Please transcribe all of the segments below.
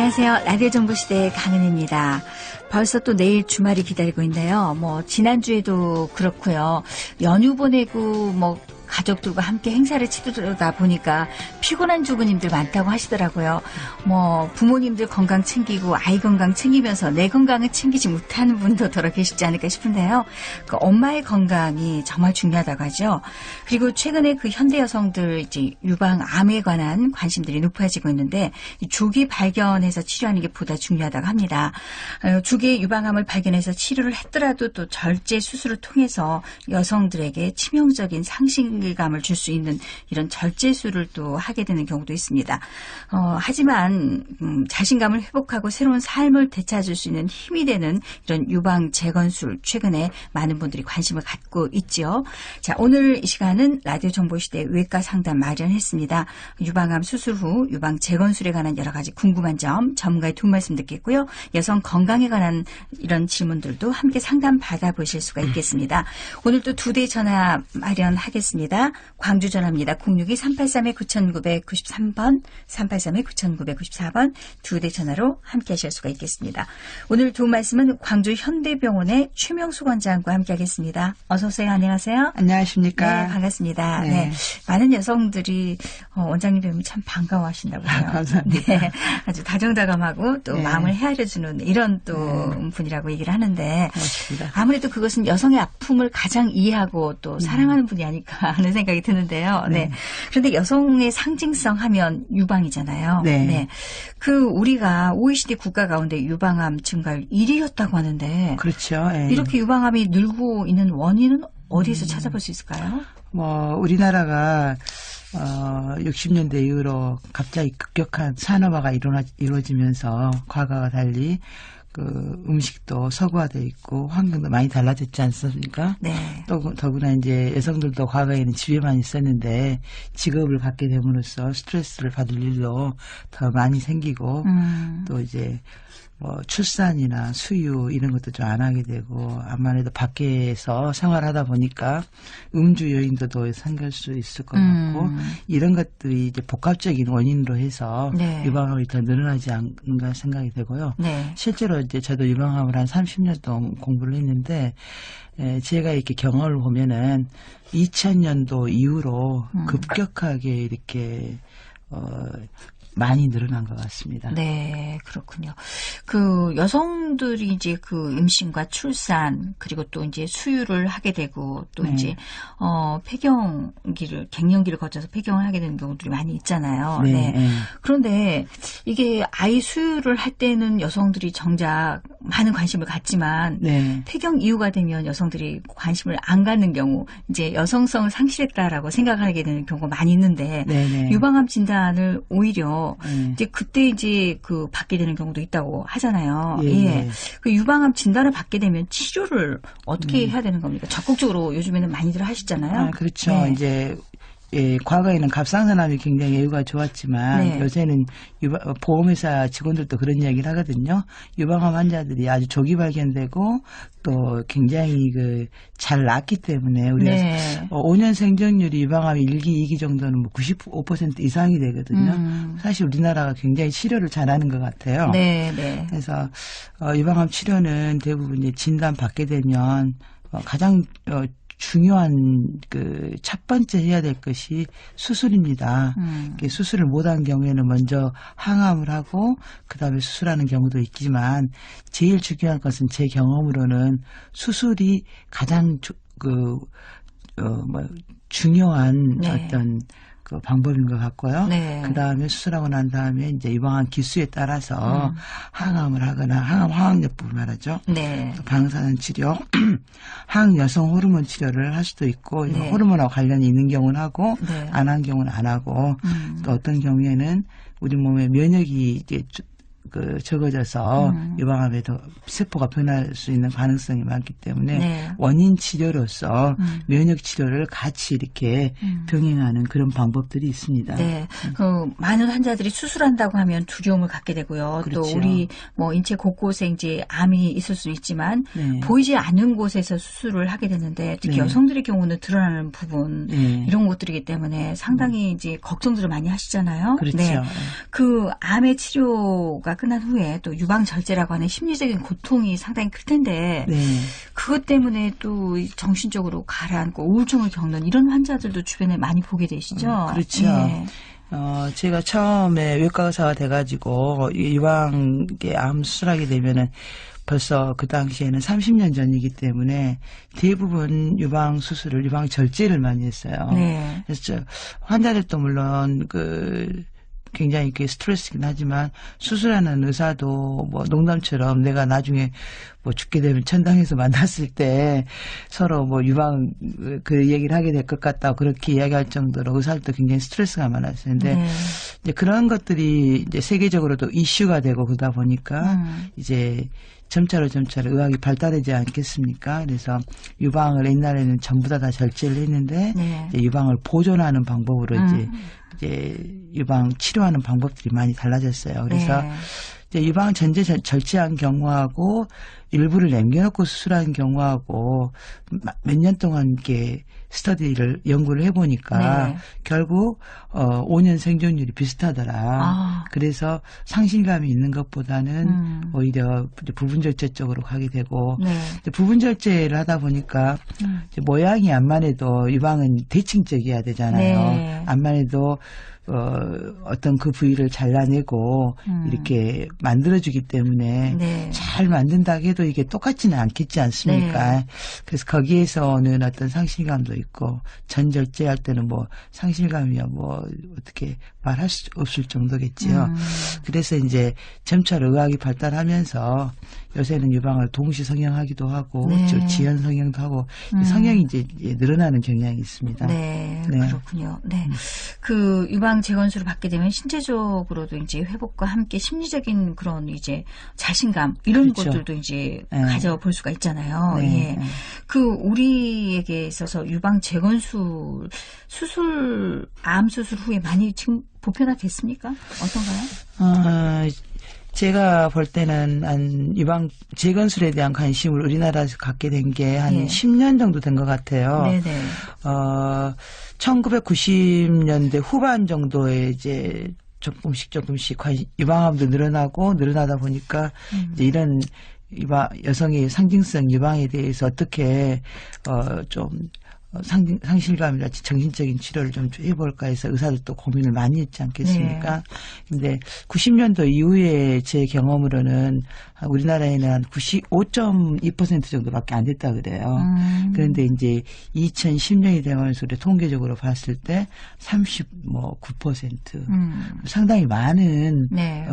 안녕하세요. 라디오 정보시대의 강은혜입니다. 벌써 또 내일 주말이 기다리고 있네요. 지난주에도 그렇고요. 연휴 보내고 가족들과 함께 행사를 치르다 보니까 피곤한 주부님들 많다고 하시더라고요. 부모님들 건강 챙기고 아이 건강 챙기면서 내 건강을 챙기지 못하는 분도 더러 계시지 않을까 싶은데요. 그 엄마의 건강이 정말 중요하다고 하죠. 그리고 최근에 그 현대 여성들 이제 유방암에 관한 관심들이 높아지고 있는데 조기 발견해서 치료하는 게 보다 중요하다고 합니다. 조기 유방암을 발견해서 치료를 했더라도 또 절제 수술을 통해서 여성들에게 치명적인 상실감을 줄 수 있는 이런 절제술을 또 하게 되는 경우도 있습니다. 하지만 자신감을 회복하고 새로운 삶을 되찾을 수 있는 힘이 되는 이런 유방 재건술 최근에 많은 분들이 관심을 갖고 있죠. 자, 오늘 이 시간은 라디오 정보시대 외과 상담 마련했습니다. 유방암 수술 후 유방 재건술에 관한 여러 가지 궁금한 점 전문가의 도움 말씀 듣겠고요. 여성 건강에 관한 이런 질문들도 함께 상담 받아보실 수가 있겠습니다. 오늘 또 2대 전화 마련하겠습니다. 광주 전화입니다. 062-383-9993번, 383-9994번 2대 전화로 함께 하실 수가 있겠습니다. 오늘 도움 말씀은 광주 현대병원의 최명수 원장과 함께 하겠습니다. 어서 오세요. 안녕하세요. 안녕하십니까. 네, 반갑습니다. 네. 네. 많은 여성들이 원장님 뵈면 참 반가워하신다고 해요. 감사합니다. 네, 아주 다정다감하고 또 네. 마음을 헤아려주는 이런 또 분이라고 얘기를 하는데 고맙습니다. 아무래도 그것은 여성의 아픔을 가장 이해하고 또 사랑하는 분이 아닐까 하는 생각이 드는데요. 네. 그런데 여성의 상징성 하면 유방이잖아요. 네. 우리가 OECD 국가 가운데 유방암 증가율 1위였다고 하는데 그렇죠. 예. 이렇게 유방암이 늘고 있는 원인은 어디에서 찾아볼 수 있을까요? 우리나라가 60년대 이후로 갑자기 급격한 산업화가 이루어지면서 과거와 달리 그 음식도 서구화되어 있고 환경도 많이 달라졌지 않습니까? 네. 또 더구나 이제 여성들도 과거에는 집에만 있었는데 직업을 갖게 됨으로써 스트레스를 받을 일도 더 많이 생기고 또 이제 출산이나 수유 이런 것도 좀 안 하게 되고 아무래도 밖에서 생활하다 보니까 음주 요인도 더 생길 수 있을 것 같고 이런 것들이 이제 복합적인 원인으로 해서 네. 유방암이 더 늘어나지 않는가 생각이 되고요. 네. 실제로 이제 저도 유방암을 한 30년 동안 공부를 했는데 제가 이렇게 경험을 보면은 2000년도 이후로 급격하게 이렇게 많이 늘어난 것 같습니다. 네, 그렇군요. 그 여성들이 이제 그 임신과 출산 그리고 또 이제 수유를 하게 되고 또 이제 갱년기를 거쳐서 폐경을 하게 되는 경우들이 많이 있잖아요. 네. 그런데 이게 아이 수유를 할 때는 여성들이 정작 많은 관심을 갖지만 폐경 이후가 되면 여성들이 관심을 안 갖는 경우 이제 여성성을 상실했다라고 생각하게 되는 경우가 많이 있는데 유방암 진단을 오히려 이제 그때 이제 그 받게 되는 경우도 있다고 하잖아요. 예. 그 유방암 진단을 받게 되면 치료를 어떻게 해야 되는 겁니까? 적극적으로 요즘에는 많이들 하시잖아요. 그렇죠. 네. 이제 과거에는 갑상선암이 굉장히 예후가 좋았지만 요새는 보험회사 직원들도 그런 이야기를 하거든요. 유방암 환자들이 아주 조기 발견되고 또 굉장히 잘 낫기 때문에 우리가 5년 생존율이 유방암 1기, 2기 정도는 95% 이상이 되거든요. 사실 우리나라가 굉장히 치료를 잘하는 것 같아요. 그래서 유방암 치료는 대부분 이제 진단 받게 되면 가장 중요한 첫 번째 해야 될 것이 수술입니다. 수술을 못한 경우에는 먼저 항암을 하고 그다음에 수술하는 경우도 있지만 제일 중요한 것은 제 경험으로는 수술이 가장 중요한 어떤 그 방법인 것 같고요. 그 다음에 수술하고 난 다음에 이제 유방암 기수에 따라서 항암을 하거나 화학요법을 말하죠. 방사선 치료, 항여성 호르몬 치료를 할 수도 있고 호르몬하고 관련이 있는 경우는 하고 안 한 경우는 안 하고 또 어떤 경우에는 우리 몸에 면역이 이제 적어져서 유방암에도 세포가 변할 수 있는 가능성이 많기 때문에 원인 치료로서 면역 치료를 같이 이렇게 병행하는 그런 방법들이 있습니다. 많은 환자들이 수술한다고 하면 두려움을 갖게 되고요. 또 우리 인체 곳곳에 이제 암이 있을 수 있지만 보이지 않는 곳에서 수술을 하게 되는데 특히 여성들의 경우는 드러나는 부분 이런 것들이기 때문에 상당히 이제 걱정들을 많이 하시잖아요. 그렇죠. 그 암의 치료가 끝난 후에 또 유방절제라고 하는 심리적인 고통이 상당히 클 텐데 네. 그것 때문에 또 정신적으로 가라앉고 우울증을 겪는 이런 환자들도 주변에 많이 보게 되시죠? 그렇죠. 예. 제가 처음에 외과 의사가 돼가지고 유방암 수술하게 되면은 벌써 그 당시에는 30년 전이기 때문에 대부분 유방 수술을 유방 절제를 많이 했어요. 네. 그래서 환자들도 물론 굉장히 스트레스긴 하지만 수술하는 의사도 뭐 농담처럼 내가 나중에 뭐 죽게 되면 천당에서 만났을 때 서로 뭐 유방 그 얘기를 하게 될 것 같다고 그렇게 이야기할 정도로 의사들도 굉장히 스트레스가 많았었는데 이제 그런 것들이 이제 세계적으로도 이슈가 되고 그러다 보니까 이제 점차로 점차로 의학이 발달하지 않겠습니까? 그래서 유방을 옛날에는 전부 다 절제를 했는데 이제 유방을 보존하는 방법으로 이제 유방 치료하는 방법들이 많이 달라졌어요. 그래서 이제 유방 전제 절제한 경우하고 일부를 남겨놓고 수술한 경우하고 몇 년 동안 이렇게 연구를 해보니까 결국 5년 생존율이 비슷하더라. 그래서 상실감이 있는 것보다는 오히려 부분절제 쪽으로 가게 되고 부분절제를 하다 보니까 이제 모양이 암만 해도 유방은 대칭적이어야 되잖아요. 암만 해도 어떤 그 부위를 잘라내고 이렇게 만들어주기 때문에 잘 만든다 해도 이게 똑같지는 않겠지 않습니까? 그래서 거기에서 오는 어떤 상실감도 있고 전절제할 때는 뭐 상실감이야 뭐 어떻게 말할 수 없을 정도겠지요. 그래서 이제 점차로 의학이 발달하면서 요새는 유방을 동시 성형하기도 하고 지연 성형도 하고 성형이 이제 늘어나는 경향이 있습니다. 그렇군요. 그 유방 재건수를 받게 되면 신체적으로도 이제 회복과 함께 심리적인 그런 이제 자신감 이런 것들도 이제 가져볼 수가 있잖아요. 그 우리에게 있어서 유방 재건수 암 수술 후에 많이 지금 보편화됐습니까? 어떤가요? 제가 볼 때는 유방 재건술에 대한 관심을 우리나라에서 갖게 된 게 한 10년 정도 된 것 같아요. 1990년대 후반 정도에 이제 조금씩 유방암도 늘어나다 보니까 이제 이런 여성의 상징성 유방에 대해서 어떻게 좀 상실감이랄지 정신적인 치료를 좀 해볼까 해서 의사들도 고민을 많이 했지 않겠습니까? 근데 90년도 이후에 제 경험으로는 우리나라에는 한 95.2% 정도밖에 안 됐다 그래요. 그런데 이제 2010년이 되면서 우리 통계적으로 봤을 때 39% 상당히 많은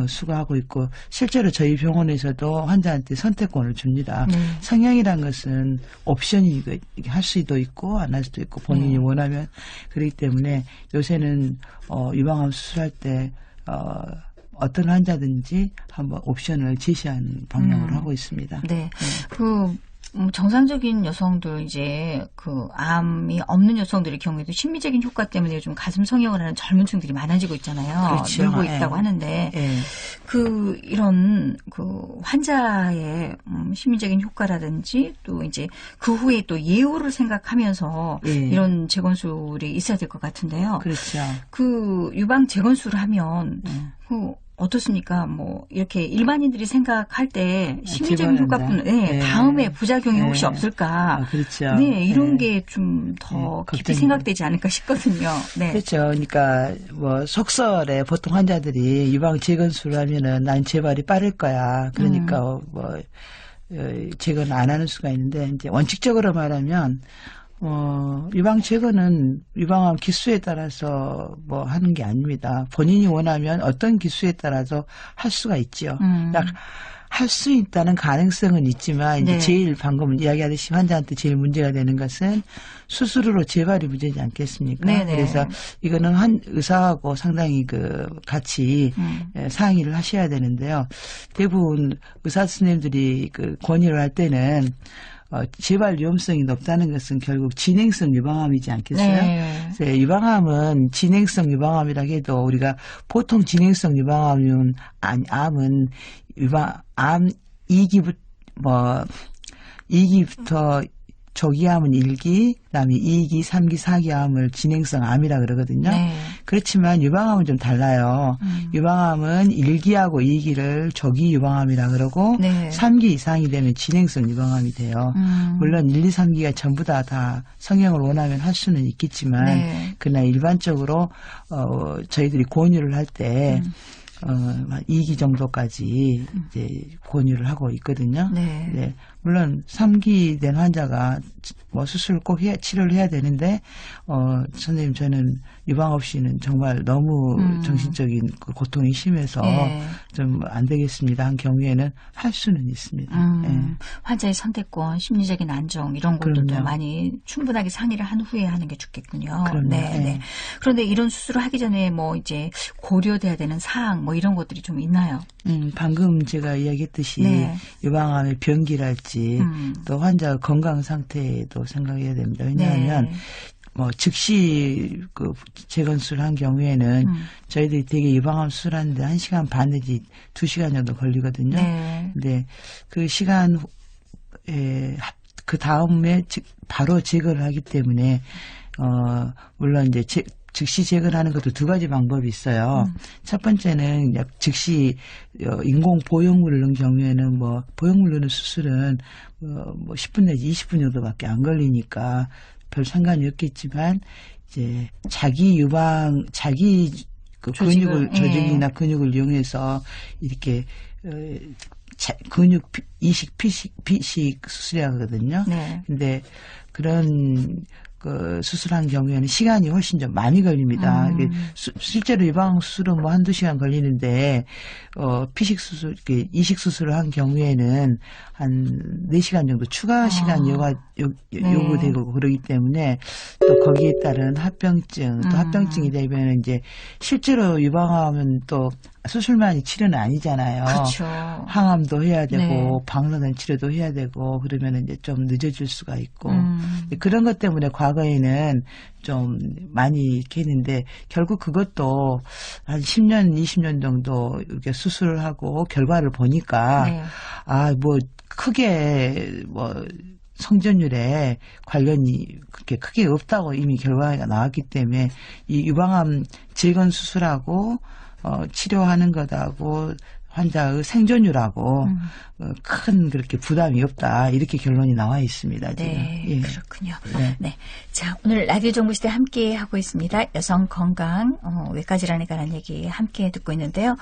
수가 하고 있고 실제로 저희 병원에서도 환자한테 선택권을 줍니다. 성형이란 것은 옵션이 할 수도 있고 안 할 수도 있고 본인이 원하면 그렇기 때문에 요새는 유방암 수술할 때 어떤 환자든지 한번 옵션을 제시한 방향으로 하고 있습니다. 정상적인 여성들 이제 그 암이 없는 여성들의 경우에도 심리적인 효과 때문에 요즘 가슴 성형을 하는 젊은 층들이 많아지고 있잖아요. 늘고 있다고 하는데 이런 환자의 심리적인 효과라든지 또 이제 그 후에 또 예후를 생각하면서 이런 재건술이 있어야 될 것 같은데요. 그 유방 재건술을 하면 어떻습니까? 뭐 이렇게 일반인들이 생각할 때 심리적인 효과뿐 다음에 부작용이 혹시 없을까? 이런 게 좀 더 깊이 생각되지 않을까 싶거든요. 그렇죠. 그러니까 뭐 속설에 보통 환자들이 유방 재건술을 하면은 난 재발이 빠를 거야. 그러니까 뭐 재건 안 하는 수가 있는데 이제 원칙적으로 말하면 유방 제거는 유방암 기수에 따라서 뭐 하는 게 아닙니다. 본인이 원하면 어떤 기수에 따라서 할 수가 있죠. 할 수 있다는 가능성은 있지만 이제 제일 방금 이야기하듯이 환자한테 제일 문제가 되는 것은 수술으로 재발이 문제지 않겠습니까? 그래서 이거는 의사하고 상당히 같이 상의를 하셔야 되는데요. 대부분 의사 선생님들이 권유를 할 때는 재발 위험성이 높다는 것은 결국 진행성 유방암이지 않겠어요? 그래서 유방암은 진행성 유방암이라 해도 우리가 보통 진행성 유방암은 암은 암 2기부터 조기암은 1기, 그다음에 2기, 3기, 4기 암을 진행성 암이라 그러거든요. 그렇지만 유방암은 좀 달라요. 유방암은 1기하고 2기를 조기 유방암이라 그러고 네. 3기 이상이 되면 진행성 유방암이 돼요. 물론 1, 2, 3기가 전부 다 성형을 원하면 할 수는 있겠지만 네. 그러나 일반적으로 저희들이 권유를 할 때 2기 정도까지 이제 권유를 하고 있거든요. 네. 네. 물론 3기 된 환자가 뭐 수술 꼭 치료를 해야 되는데 선생님 저는 유방 없이는 정말 너무 정신적인 그 고통이 심해서 네. 좀 안 되겠습니다 한 경우에는 할 수는 있습니다. 네. 환자의 선택권, 심리적인 안정 이런 것들도 그럼요. 많이 충분하게 상의를 한 후에 하는 게 좋겠군요. 그럼요. 네, 네. 그런데 이런 수술을 하기 전에 뭐 이제 고려돼야 되는 사항 뭐 이런 것들이 좀 있나요? 방금 제가 이야기했듯이 네. 유방암의 병기랄지 또 환자 건강 상태도 생각해야 됩니다. 왜냐하면 네. 뭐 즉시 그 재건수를 한 경우에는 저희들이 되게 유방암 수술하는데 1시간 반 내지 2시간 정도 걸리거든요. 네. 근데 그 시간 그 다음에 바로 제거를 하기 때문에 물론 이제 즉시 제거하는 것도 두 가지 방법이 있어요. 첫 번째는 즉시 인공 보형물을 넣은 경우에는 뭐 보형물 넣는 수술은 뭐 10분 내지 20분 정도밖에 안 걸리니까 별 상관이 없겠지만 이제 자기 그 조직이나 근육을 이용해서 이렇게 근육 이식 피식 수술이라고 하거든요. 네. 근데 그런 그 수술한 경우에는 시간이 훨씬 좀 많이 걸립니다. 실제로 유방 수술은 뭐 한두 시간 걸리는데 피식 수술, 이식 수술을 한 경우에는 한 4시간 정도 추가 시간 요구되고 그러기 때문에 또 거기에 따른 합병증, 또 합병증이 되면 이제 실제로 유방암은 또 수술만이 치료는 아니잖아요. 그렇죠. 항암도 해야 되고 네. 방사선 치료도 해야 되고 그러면 이제 좀 늦어질 수가 있고 그런 것 때문에 과거에는 좀 많이 이렇게 했는데 결국 그것도 한 10년, 20년 정도 이렇게 수술을 하고 결과를 보니까 네. 뭐 크게 뭐 성전율에 관련이 그렇게 크게 없다고 이미 결과가 나왔기 때문에 이 유방암 재건 수술하고 치료하는 것하고 환자의 생존율하고 큰 그렇게 부담이 없다 이렇게 결론이 나와 있습니다. 지금. 네, 예. 그렇군요. 네. 네, 자 오늘 라디오 정보시대 함께 하고 있습니다. 여성 건강 외과 질환에 관한 얘기 함께 듣고 있는데요.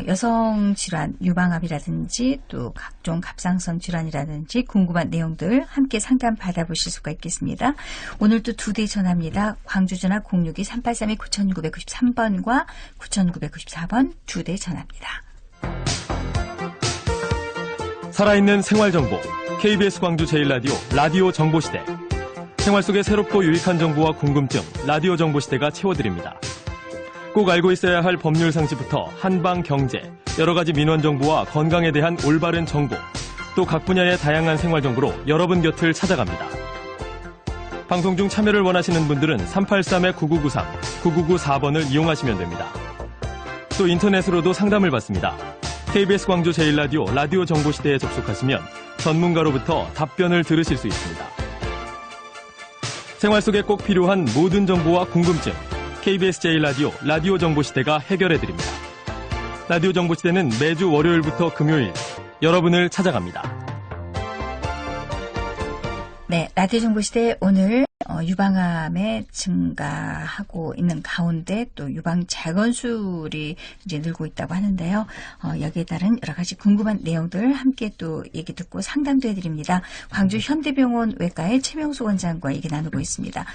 여성 질환 유방암이라든지 또 각종 갑상선 질환이라든지 궁금한 내용들 함께 상담 받아보실 수가 있겠습니다. 오늘도 2대 전화입니다. 광주 전화 062-383-9993번과 9994번 2대 전화입니다. 살아있는 생활정보 KBS 광주 제1라디오 라디오 정보시대 생활 속의 새롭고 유익한 정보와 궁금증 라디오 정보시대가 채워드립니다. 꼭 알고 있어야 할 법률 상식부터 한방 경제 여러 가지 민원 정보와 건강에 대한 올바른 정보 또 각 분야의 다양한 생활 정보로 여러분 곁을 찾아갑니다. 방송 중 참여를 원하시는 분들은 383-9993, 9994번을 이용하시면 됩니다. 또 인터넷으로도 상담을 받습니다. KBS 광주 제1라디오 라디오 정보시대에 접속하시면 전문가로부터 답변을 들으실 수 있습니다. 생활 속에 꼭 필요한 모든 정보와 궁금증 KBS 제1라디오 라디오 정보시대가 해결해드립니다. 라디오 정보시대는 매주 월요일부터 금요일 여러분을 찾아갑니다. 네, 라디오 정보시대 오늘 유방암에 증가하고 있는 가운데 또 유방 재건술이 이제 늘고 있다고 하는데요. 여기에 따른 여러 가지 궁금한 내용들 함께 또 얘기 듣고 상담도 해드립니다. 광주 현대병원 외과의 최명수 원장과 얘기 나누고 있습니다.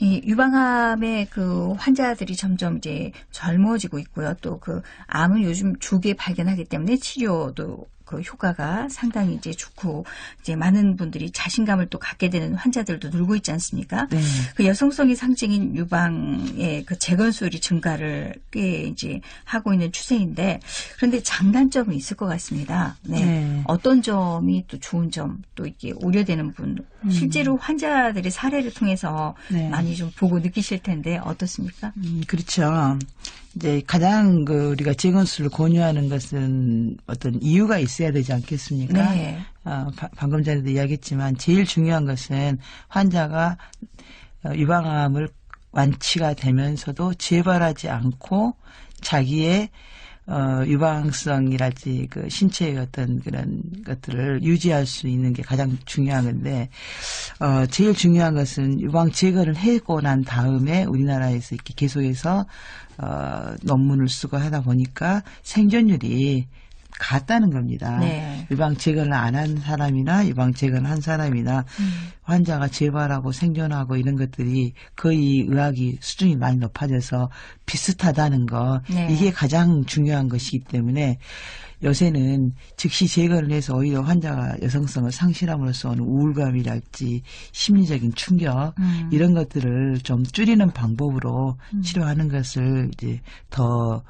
이 유방암의 그 환자들이 점점 이제 젊어지고 있고요. 또 그 암은 요즘 조기에 발견하기 때문에 치료도 그 효과가 상당히 이제 좋고 이제 많은 분들이 자신감을 또 갖게 되는 환자들도 늘고 있지 않습니까? 네. 그 여성성이 상징인 유방의 그 재건술이 증가를 꽤 이제 하고 있는 추세인데 그런데 장단점은 있을 것 같습니다. 네. 네. 어떤 점이 또 좋은 점 또 이게 우려되는 분 실제로 환자들의 사례를 통해서 네. 많이 좀 보고 느끼실 텐데 어떻습니까? 그렇죠. 이제 가장 우리가 재건수를 권유하는 것은 어떤 이유가 있어야 되지 않겠습니까? 네. 방금 전에도 이야기했지만 제일 중요한 것은 환자가 유방암을 완치가 되면서도 재발하지 않고 자기의 유방성이랄지 그 신체의 어떤 그런 것들을 유지할 수 있는 게 가장 중요한 건데 제일 중요한 것은 유방 제거를 하고 난 다음에 우리나라에서 이렇게 계속해서 논문을 쓰고 하다 보니까 생존율이 같다는 겁니다. 네. 유방 제거를 안 한 사람이나 유방 제거를 한 사람이나 환자가 재발하고 생존하고 이런 것들이 거의 의학이 수준이 많이 높아져서 비슷하다는 거 네. 이게 가장 중요한 것이기 때문에 요새는 즉시 제거를 해서 오히려 환자가 여성성을 상실함으로써 오는 우울감이랄지 심리적인 충격 이런 것들을 좀 줄이는 방법으로 치료하는 것을 이제 더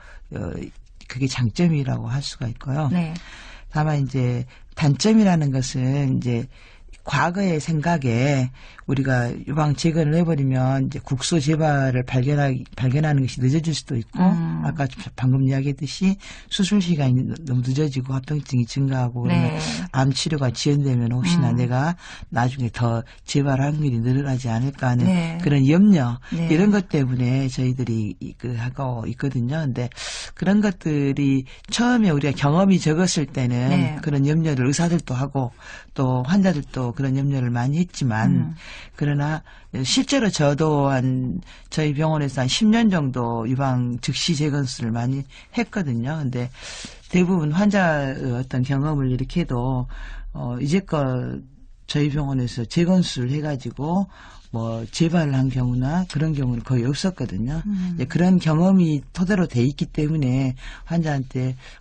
그게 장점이라고 할 수가 있고요. 네. 다만 이제 단점이라는 것은 이제 과거의 생각에 우리가 유방 제거를 해버리면 이제 국소 재발을 발견하는 것이 늦어질 수도 있고 아까 방금 이야기했듯이 수술 시간이 너무 늦어지고 합병증이 증가하고 그러면 네. 암 치료가 지연되면 혹시나 내가 나중에 더 재발 확률이 늘어나지 않을까 하는 네. 그런 염려 네. 이런 것 때문에 저희들이 하고 있거든요. 근데 그런 것들이 처음에 우리가 경험이 적었을 때는 네. 그런 염려를 의사들도 하고 또 환자들도 그런 염려를 많이 했지만 그러나 실제로 저도 저희 병원에서 한 10년 정도 유방 즉시 재건수를 많이 했거든요. 근데 대부분 환자의 어떤 경험을 이렇게 해도 이제껏 저희 병원에서 재건수를 해가지고 뭐 재발을 한 경우나 그런 경우는 거의 없었거든요. 이제 그런 경험이 토대로 돼 있기 때문에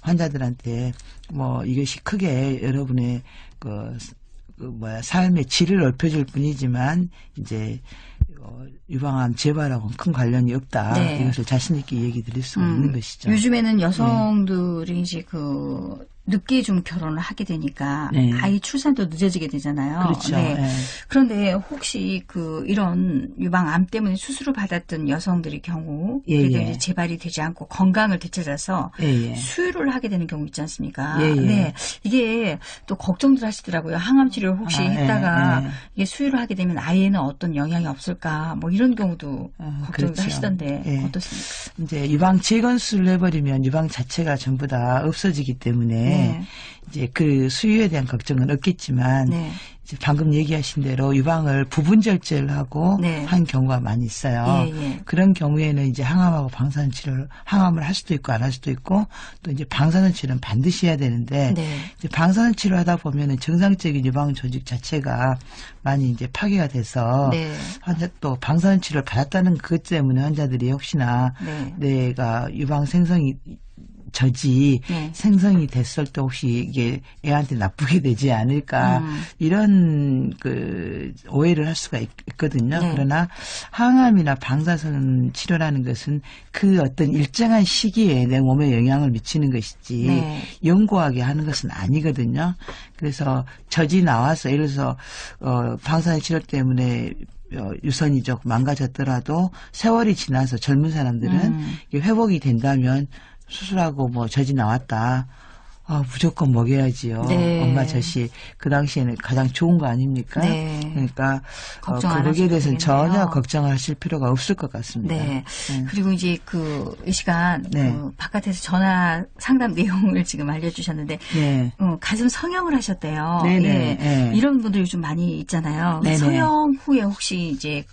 환자들한테 뭐 이것이 크게 여러분의 삶의 질을 넓혀줄 뿐이지만 이제 유방암 재발하고는 큰 관련이 없다. 네. 이것을 자신 있게 얘기 드릴 수가 있는 것이죠. 요즘에는 여성들이 이제 늦게 좀 결혼을 하게 되니까 네. 아이 출산도 늦어지게 되잖아요. 그렇죠. 네. 네. 그런데 혹시 이런 유방암 때문에 수술을 받았던 여성들의 경우 그래도 이제 재발이 되지 않고 건강을 되찾아서 수유를 하게 되는 경우 있지 않습니까? 네. 이게 또 걱정들 하시더라고요. 항암 치료를 혹시 했다가 이게 수유를 하게 되면 아이에는 어떤 영향이 없을까? 뭐 이런 경우도 걱정을 그렇죠. 하시던데 어떻습니까? 이제 유방 재건수를 해버리면 유방 자체가 전부 다 없어지기 때문에 이제 그 수유에 대한 걱정은 없겠지만 이제 방금 얘기하신 대로 유방을 부분 절제를 하고 한 경우가 많이 있어요. 그런 경우에는 이제 항암하고 방사선 치료를 항암을 할 수도 있고 안 할 수도 있고 또 이제 방사선 치료는 반드시 해야 되는데 이제 방사선 치료하다 보면은 정상적인 유방 조직 자체가 많이 이제 파괴가 돼서 환자 또 방사선 치료를 받았다는 그것 때문에 환자들이 혹시나 내가 유방 생성이 생성이 됐을 때 혹시 이게 애한테 나쁘게 되지 않을까 이런 오해를 할 수가 있거든요. 그러나 항암이나 방사선 치료라는 것은 그 어떤 일정한 시기에 내 몸에 영향을 미치는 것이지 영구하게 하는 것은 아니거든요. 그래서 젖이 나와서 예를 들어서 방사선 치료 때문에 유선이 좀 망가졌더라도 세월이 지나서 젊은 사람들은 회복이 된다면 수술하고 뭐 젖이 나왔다. 무조건 먹여야지요. 엄마 젖이 그 당시에는 가장 좋은 거 아닙니까? 그러니까 거기에 대해서는 전혀 걱정하실 필요가 없을 것 같습니다. 그리고 이제 이 시간 바깥에서 전화 상담 내용을 지금 알려주셨는데 가슴 성형을 하셨대요. 이런 분들이 요즘 많이 있잖아요. 성형 후에 혹시 이제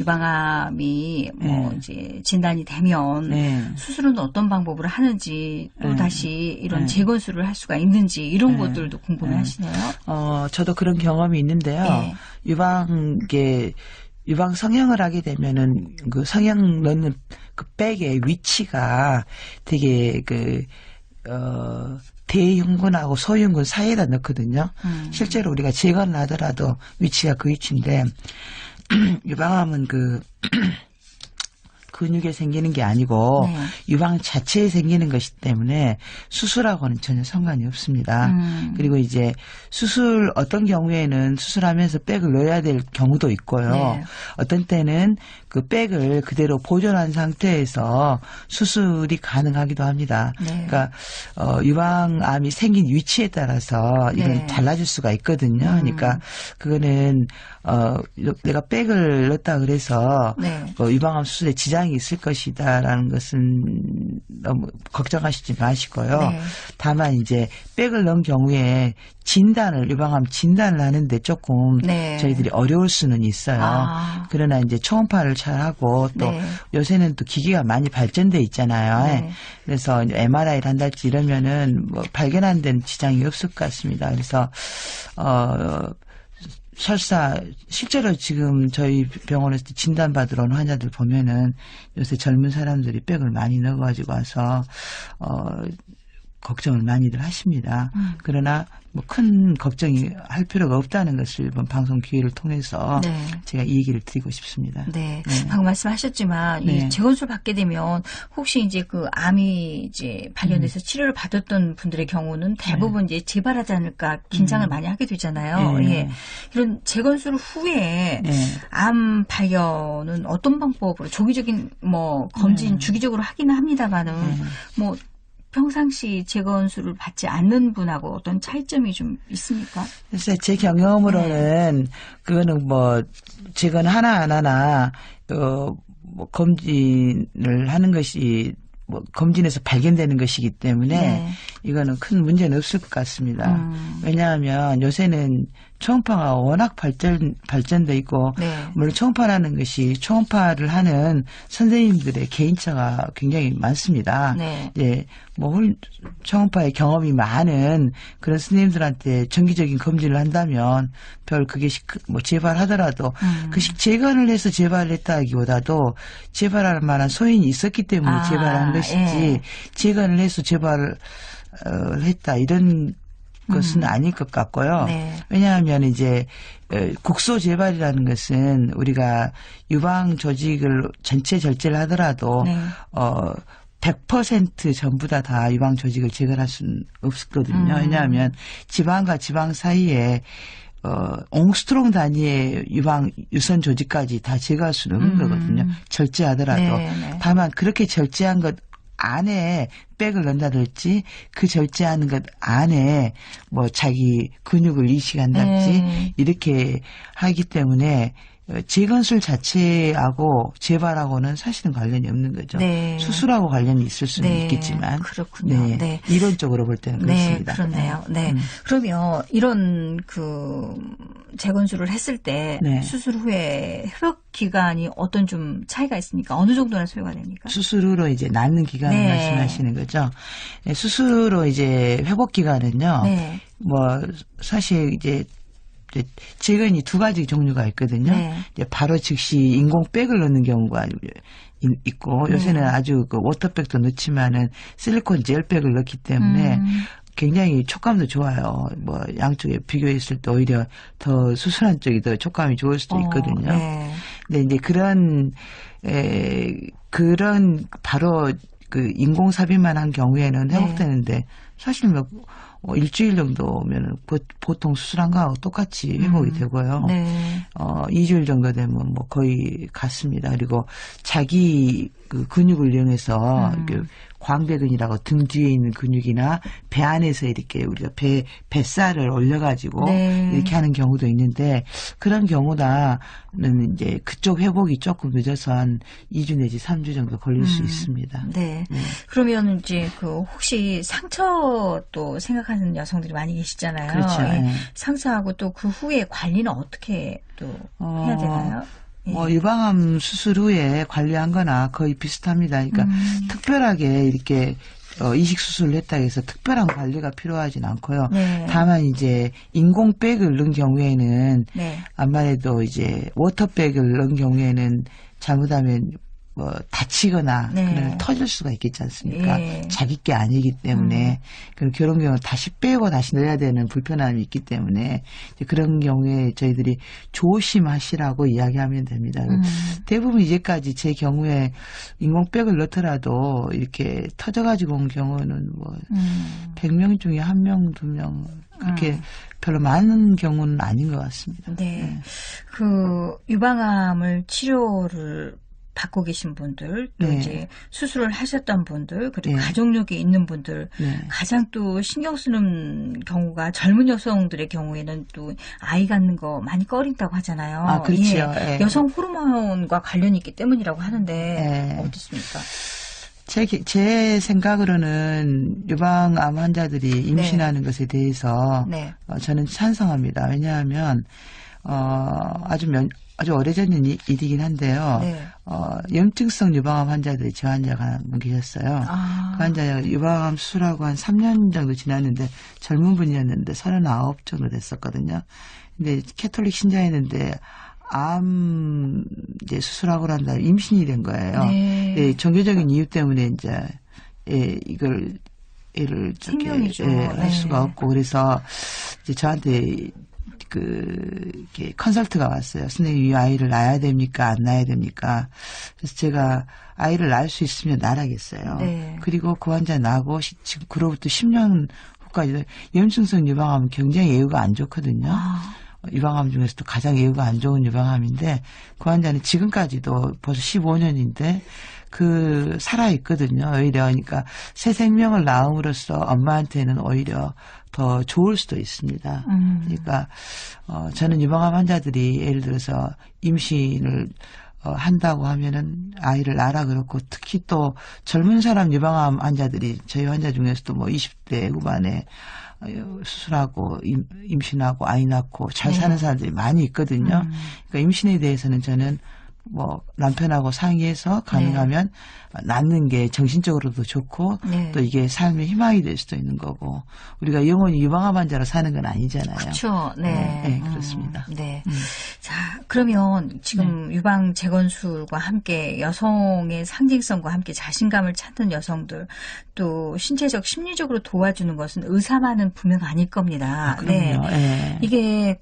유방암이 뭐 이제 진단이 되면 수술은 어떤 방법으로 하는지 또 다시 이런 재건수를 할 수가 있는지 이런 것들도 궁금해 하시네요. 저도 그런 경험이 있는데요. 유방 성형을 하게 되면은 그 성형 넣는 그 백의 위치가 되게 대흉근하고 소흉근 사이에다 넣거든요. 실제로 우리가 제거를 하더라도 위치가 그 위치인데 유방암은 근육에 생기는 게 아니고 네. 유방 자체에 생기는 것이기 때문에 수술하고는 전혀 상관이 없습니다. 그리고 이제 수술 어떤 경우에는 수술하면서 백을 넣어야 될 경우도 있고요. 네. 어떤 때는 그 백을 그대로 보존한 상태에서 수술이 가능하기도 합니다. 네. 그러니까 유방암이 생긴 위치에 따라서 이건 네. 달라질 수가 있거든요. 그러니까 그거는 내가 백을 넣었다 그래서 네. 유방암 수술에 지장이 있을 것이다라는 것은 너무 걱정하시지 마시고요. 네. 다만 이제 백을 넣은 경우에 유방암 진단을 하는데 조금 네. 저희들이 어려울 수는 있어요. 그러나 이제 초음파를 잘 하고 또 네. 요새는 또 기기가 많이 발전돼 있잖아요. 네. 그래서 MRI를 한달지 이러면은 뭐 발견한 데는 지장이 없을 것 같습니다. 그래서 설사 실제로 지금 저희 병원에서 진단받으러 온 환자들 보면은 요새 젊은 사람들이 백을 많이 넣어가지고 와서 걱정을 많이들 하십니다. 그러나 뭐 큰 걱정이 할 필요가 없다는 것을 이번 방송 기회를 통해서 네. 제가 이 얘기를 드리고 싶습니다. 네. 네. 방금 말씀하셨지만 네. 이 재건술 받게 되면 혹시 이제 그 암이 이제 발견돼서 치료를 받았던 분들의 경우는 대부분 이제 재발하지 않을까 긴장을 많이 하게 되잖아요. 네. 예. 이런 재건술 후에 네. 암 발견은 어떤 방법으로 조기적인 뭐 검진 주기적으로 하기는 합니다만은 뭐 평상시 재건술을 받지 않는 분하고 어떤 차이점이 좀 있습니까? 글쎄 제 경험으로는 그거는 뭐 재건 하나 뭐 검진을 하는 것이 뭐 검진에서 발견되는 것이기 때문에 네. 이거는 큰 문제는 없을 것 같습니다. 왜냐하면 요새는 초음파가 워낙 발전돼 있고 네. 물론 초음파라는 것이 초음파를 하는 선생님들의 개인차가 굉장히 많습니다. 네. 예, 뭐 초음파의 경험이 많은 그런 선생님들한테 정기적인 검진을 한다면 별 그게 뭐 재발하더라도 그 재건을 해서 재발했다기보다도 재발할 만한 소인이 있었기 때문에 재발한 것이지 예. 재건을 해서 재발을 했다 이런 것은 아닐 것 같고요. 네. 왜냐하면 이제 국소 재발이라는 것은 우리가 유방 조직을 전체 절제를 하더라도 네. 100% 전부 다 유방 조직을 제거할 수는 없거든요. 왜냐하면 지방과 지방 사이에 옹스트롱 단위의 유선 조직까지 다 제거할 수는 없는 거거든요. 절제하더라도. 네, 네. 다만 그렇게 절제한 것 안에 백을 넣는다든지 그 절제하는 것 안에 뭐 자기 근육을 이식한다든지 이렇게 하기 때문에 재건술 자체하고 재발하고는 사실은 관련이 없는 거죠. 네. 수술하고 관련이 있을 수는 네. 있겠지만. 그렇군요. 네. 네. 이론적으로 볼 때는 그렇습니다. 네, 그렇네요. 네. 그러면 이런 그 재건술을 했을 때 네. 수술 후에 회복 기간이 어떤 좀 차이가 있습니까? 어느 정도나 소요가 됩니까? 수술 후로 이제 낫는 기간을 네. 말씀하시는 거죠. 네, 수술 후로 이제 회복 기간은요. 네. 뭐 사실 이제 재건이 두 가지 종류가 있거든요. 네. 이제 바로 즉시 인공백을 넣는 경우가 있고 요새는 아주 그 워터백도 넣지만은 실리콘 젤백을 넣기 때문에 굉장히 촉감도 좋아요. 뭐 양쪽에 비교했을 때 오히려 더 수술한 쪽이 더 촉감이 좋을 수도 있거든요. 네. 근데 이제 그런 바로 그 인공 삽입만 한 경우에는 회복되는데 사실 뭐 일주일 정도면 보통 수술한 거하고 똑같이 회복이 되고요. 네. 2주일 정도 되면 뭐 거의 같습니다. 그리고 자기 그 근육을 이용해서 이렇게 광배근이라고 등 뒤에 있는 근육이나 배 안에서 이렇게 우리가 뱃살을 올려가지고 네. 이렇게 하는 경우도 있는데 그런 경우다는 이제 그쪽 회복이 조금 늦어서 한 2주 내지 3주 정도 걸릴 수 있습니다. 네. 그러면 이제 그 혹시 상처 또 생각하는 여성들이 많이 계시잖아요. 그렇죠. 예. 네. 상처하고 또 그 후에 관리는 어떻게 또 해야 되나요? 예. 뭐 유방암 수술 후에 관리한 거나 거의 비슷합니다. 그러니까 특별하게 이렇게 이식 수술을 했다 해서 특별한 관리가 필요하진 않고요. 네. 다만 이제 인공백을 넣은 경우에는 네. 암만 해도 이제 워터백을 넣은 경우에는 잘못하면 뭐 다치거나 네. 그러면 터질 수가 있겠지 않습니까? 예. 자기 게 아니기 때문에 그런 경우 다시 빼고 다시 넣어야 되는 불편함이 있기 때문에 이제 그런 경우에 저희들이 조심하시라고 이야기하면 됩니다. 대부분 이제까지 제 경우에 인공백을 넣더라도 이렇게 터져가지고 온 경우는 뭐 100명 중에 1명, 2명 그렇게 별로 많은 경우는 아닌 것 같습니다. 네. 그 유방암을 치료를 받고 계신 분들, 또 네. 이제 수술을 하셨던 분들, 그리고 네. 가족력이 있는 분들, 네. 가장 또 신경 쓰는 경우가 젊은 여성들의 경우에는 또 아이 갖는 거 많이 꺼린다고 하잖아요. 아, 그렇죠. 예. 예. 여성 호르몬과 관련이 있기 때문이라고 하는데 예. 어떻습니까? 제 생각으로는 유방암 환자들이 임신하는 것에 대해서 네. 저는 찬성합니다. 왜냐하면 아주 오래전 일이긴 한데요. 네. 염증성 유방암 환자들이 제 환자가 한 분 계셨어요. 아. 그 환자가 유방암 수술하고 한 3년 정도 지났는데 젊은 분이었는데 39 정도 됐었거든요. 근데 캐톨릭 신자였는데 암 이제 수술하고 난 다음에 임신이 된 거예요. 네. 예, 종교적인 이유 때문에 이제 이걸 애를 생명이죠. 할 수가 없고 그래서 이제 저한테 이렇게 컨설트가 왔어요. 선생님 이 아이를 낳아야 됩니까? 안 낳아야 됩니까? 그래서 제가 아이를 낳을 수 있으면 낳으라겠어요. 네. 그리고 그 환자 낳고 지금 그로부터 10년 후까지 염증성 유방암은 굉장히 예후가 안 좋거든요. 아. 유방암 중에서도 가장 예후가 안 좋은 유방암인데 그 환자는 지금까지도 벌써 15년인데 살아있거든요. 오히려 그러니까 새 생명을 낳음으로써 엄마한테는 오히려 더 좋을 수도 있습니다. 그러니까 저는 유방암 환자들이 예를 들어서 임신을 한다고 하면은 아이를 낳아라 그렇고 특히 또 젊은 사람 유방암 환자들이 저희 환자 중에서도 뭐 20대 후반에 수술하고 임신하고 아이 낳고 잘 사는 사람들이 많이 있거든요. 그러니까 임신에 대해서는 저는 뭐 남편하고 상의해서 가능하면 낳는 게 정신적으로도 좋고 네. 또 이게 삶의 희망이 될 수도 있는 거고 우리가 영원히 유방암 환자로 사는 건 아니잖아요. 그렇죠. 네. 네, 그렇습니다. 네. 자, 그러면 지금 유방 재건술과 함께 여성의 상징성과 함께 자신감을 찾는 여성들 또 신체적, 심리적으로 도와주는 것은 의사만은 분명 아닐 겁니다. 그럼요. 네. 이게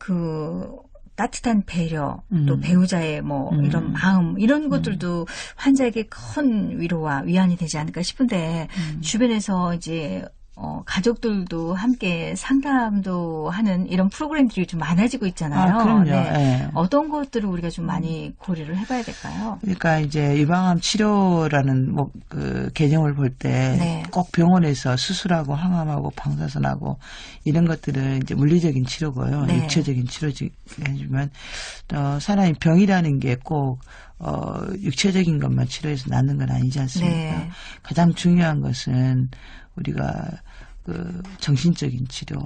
따뜻한 배려, 또 배우자의 이런 마음, 이런 것들도 환자에게 큰 위로와 위안이 되지 않을까 싶은데, 주변에서 이제, 가족들도 함께 상담도 하는 이런 프로그램들이 좀 많아지고 있잖아요. 아, 그럼요. 네. 네. 어떤 것들을 우리가 좀 많이 고려를 해봐야 될까요? 그러니까 이제 유방암 치료라는 개념을 볼 때 꼭 병원에서 수술하고 항암하고 방사선하고 이런 것들은 이제 물리적인 치료고요. 네. 육체적인 치료지만 사람이 병이라는 게 꼭 육체적인 것만 치료해서 낫는 건 아니지 않습니까? 네. 가장 중요한 것은 우리가 정신적인 치료.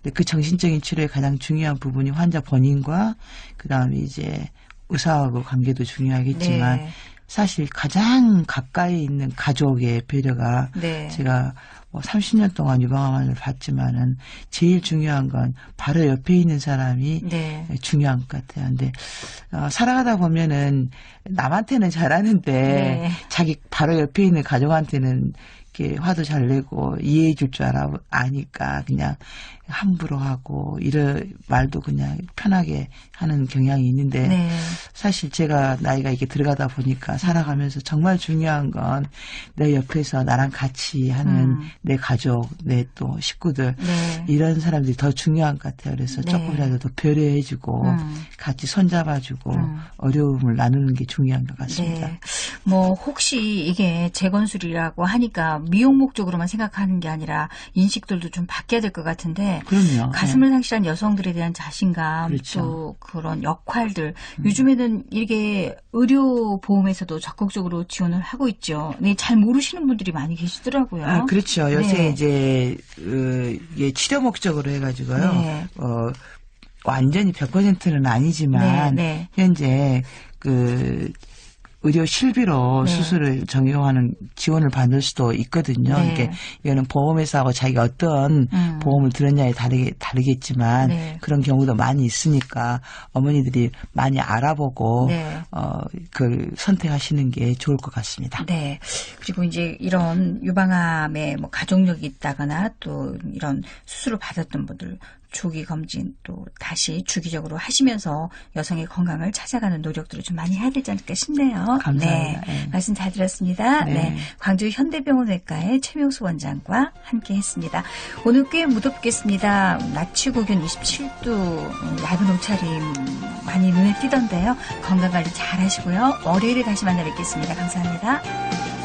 근데 그 정신적인 치료의 가장 중요한 부분이 환자 본인과 그다음에 이제 의사하고 관계도 중요하겠지만 네. 사실 가장 가까이 있는 가족의 배려가 네. 제가 30년 동안 유방암을 봤지만은 제일 중요한 건 바로 옆에 있는 사람이 네. 중요한 것 같아요. 근데 살아가다 보면은 남한테는 잘하는데 네. 자기 바로 옆에 있는 가족한테는 이렇게 화도 잘 내고 이해해 줄 줄 아니까 그냥 함부로 하고 이런 말도 그냥 편하게 하는 경향이 있는데 네. 사실 제가 나이가 이렇게 들어가다 보니까 살아가면서 정말 중요한 건 내 옆에서 나랑 같이 하는 내 가족, 내 또 식구들 네. 이런 사람들이 더 중요한 것 같아요. 그래서 네. 조금이라도 더 배려해주고 같이 손잡아주고 어려움을 나누는 게 중요한 것 같습니다. 네. 혹시 이게 재건술이라고 하니까 미용 목적으로만 생각하는 게 아니라 인식들도 좀 바뀌어야 될 것 같은데 그럼요. 가슴을 상실한 여성들에 대한 자신감 그렇죠. 또 그런 역할들 요즘에는 이게 의료보험에서도 적극적으로 지원을 하고 있죠. 네, 잘 모르시는 분들이 많이 계시더라고요. 아, 그렇죠. 요새 네. 이제 이게 치료 목적으로 해가지고요. 네. 완전히 100%는 아니지만 네, 네. 현재 의료 실비로 네. 수술을 정형하는 지원을 받을 수도 있거든요. 네. 이게 이거는 보험회사하고 자기가 어떤 보험을 들었냐에 다르겠지만 네. 그런 경우도 많이 있으니까 어머니들이 많이 알아보고 네. 그 선택하시는 게 좋을 것 같습니다. 네. 그리고 이제 이런 유방암에 뭐 가족력이 있다거나 또 이런 수술을 받았던 분들 조기 검진 또 다시 주기적으로 하시면서 여성의 건강을 찾아가는 노력들을 좀 많이 해야 되지 않을까 싶네요. 감사합니다. 네. 네. 말씀 잘 들었습니다. 네. 네. 광주 현대병원외과의 최명수 원장과 함께 했습니다. 오늘 꽤 무덥겠습니다. 낮 최고 기온 27도, 얇은 옷차림 많이 눈에 띄던데요. 건강관리 잘 하시고요. 월요일에 다시 만나 뵙겠습니다. 감사합니다.